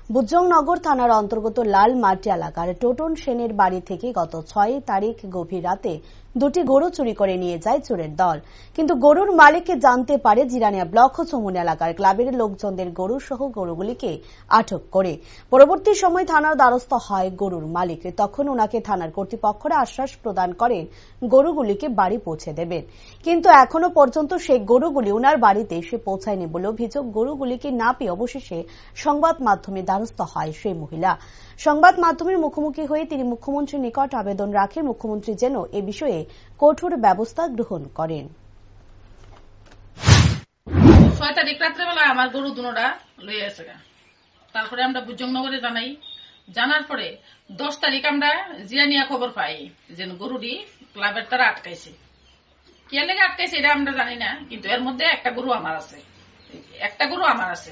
বুজংনগর থানার অন্তর্গত লাল মাটি এলাকার টোটন সেনের বাড়ি থেকে গত 6 তারিখ গভীর রাতে দুটি গরু চুরি করে নিয়ে যায় চোরের দল। কিন্তু গরুর মালিককে জানতে পারে জিরানিয়া ব্লক ও চমুন এলাকার ক্লাবের লোকজনদের গরু সহ গরুগুলিকে আটক করে। পরবর্তী সময় থানার দ্বারস্থ হয় গরুর মালিক। তখন ওনাকে থানার কর্তৃপক্ষরা আশ্বাস প্রদান করেন গরুগুলিকে বাড়ি পৌঁছে দেবেন, কিন্তু এখনো পর্যন্ত সেই গরুগুলি ওনার বাড়িতে এসে পৌঁছায়নি বলে অভিযোগ। গরুগুলিকে না পেয়ে অবশেষে সংবাদ মাধ্যমে দ্বারস্থ হয় সেই মহিলা। সংবাদ মাধ্যমের মুখোমুখি হয়ে তিনি মুখ্যমন্ত্রীর নিকট আবেদন রাখেন মুখ্যমন্ত্রী যেন এ বিষয়ে কঠোর ব্যবস্থা গ্রহণ করেন। 6 তারিখ রাত্রেবেলা আমার গরু দুনোটা লয়ে গেছে। তারপরে আমরা বুজংনগরে জানার পরে 10 তারিখ আমরা জিরানিয়া খবর পাই যে গরুটি ক্লাবের তারা আটকাইছে। কে লেগে আটকাইছে এটা আমরা জানি না, কিন্তু এর মধ্যে একটা গরু আমার আছে।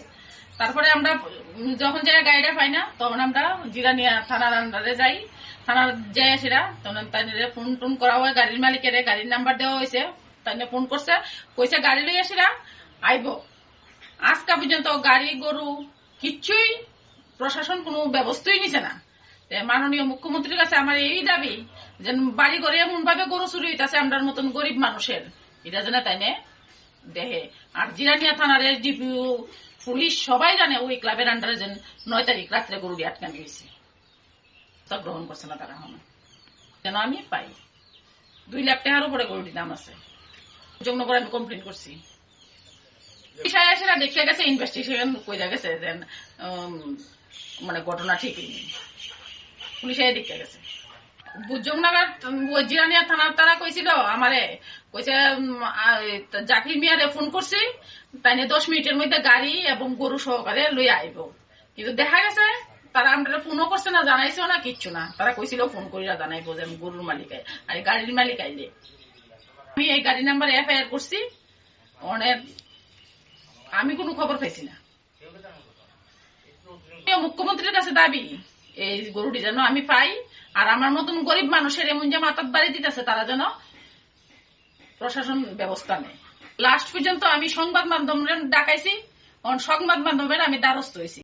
তারপরে আমরা যখন যাই গাড়িটা পাই না, তখন আমরা জিরানিয়া থানার আন্ডারে যাই। থানার যাই সেটা তখন তাই ফোন টোন করা হয় গাড়ির মালিকের, গাড়ির নাম্বার দেওয়া হয়েছে। তাই ফোন করছে, কইছে গাড়ি লইয়া সেরা আইব। আজকা পর্যন্ত গাড়ি গরু কিচ্ছুই প্রশাসন কোনো ব্যবস্থাই নিছে না। মাননীয় মুখ্যমন্ত্রীর কাছে আমার এই দাবি যে বাড়ি ঘরে এমন ভাবে গরু চুরি হইতেছে আমরার মতন গরিব মানুষের, এটা যেন তাই দেহে। আর জিরানিয়া থানার এসডিপিও পুলিশ সবাই জানে ওই ক্লাবের আন্ডারে যেন 9 তারিখ রাত্রে গরুটি আটকানো হয়েছে, তা গ্রহণ করছে না তারা। যেন আমি পাই 2 লাখ টাকার উপরে গরুটির দাম আছে। জংনগর আমি কমপ্লেন করছি, দেখে গেছে ইনভেস্টিগেশন কইরা গেছে যে মানে ঘটনা ঠিকই নেই, পুলিশ দেখে গেছে। বুজংনগর জিরানিয়া থানার তারা কইছিল আমারে, কইছে জাকির মিয়ারে ফোন করছি, তাই 10 মিনিটের মধ্যে গাড়ি এবং গরু সহকারে লইয়া আইব। কিন্তু দেখা গেছে তারা আমরা ফোনও করছে না, জানাইছেও না, কিচ্ছু না। তারা কইছিল ফোন করিয়া জানাইবো যে গরুর মালিক আর গাড়ির মালিক আইলে। আমি এই গাড়ি নাম্বার এফআইআর করছি, অনেক আমি কোনো খবর পাইছি না। মুখ্যমন্ত্রীর কাছে দাবি এই গরুটি যেন আমি পাই, আর আমার মতন গরিব মানুষের এমন যে মাথার বাড়ি দিতেছে তারা যেন প্রশাসন ব্যবস্থা নেয়। লাস্ট পর্যন্ত আমি সংবাদ মাধ্যমের ডাকাইছি, সংবাদ মাধ্যমের আমি দ্বারস্থ হয়েছি।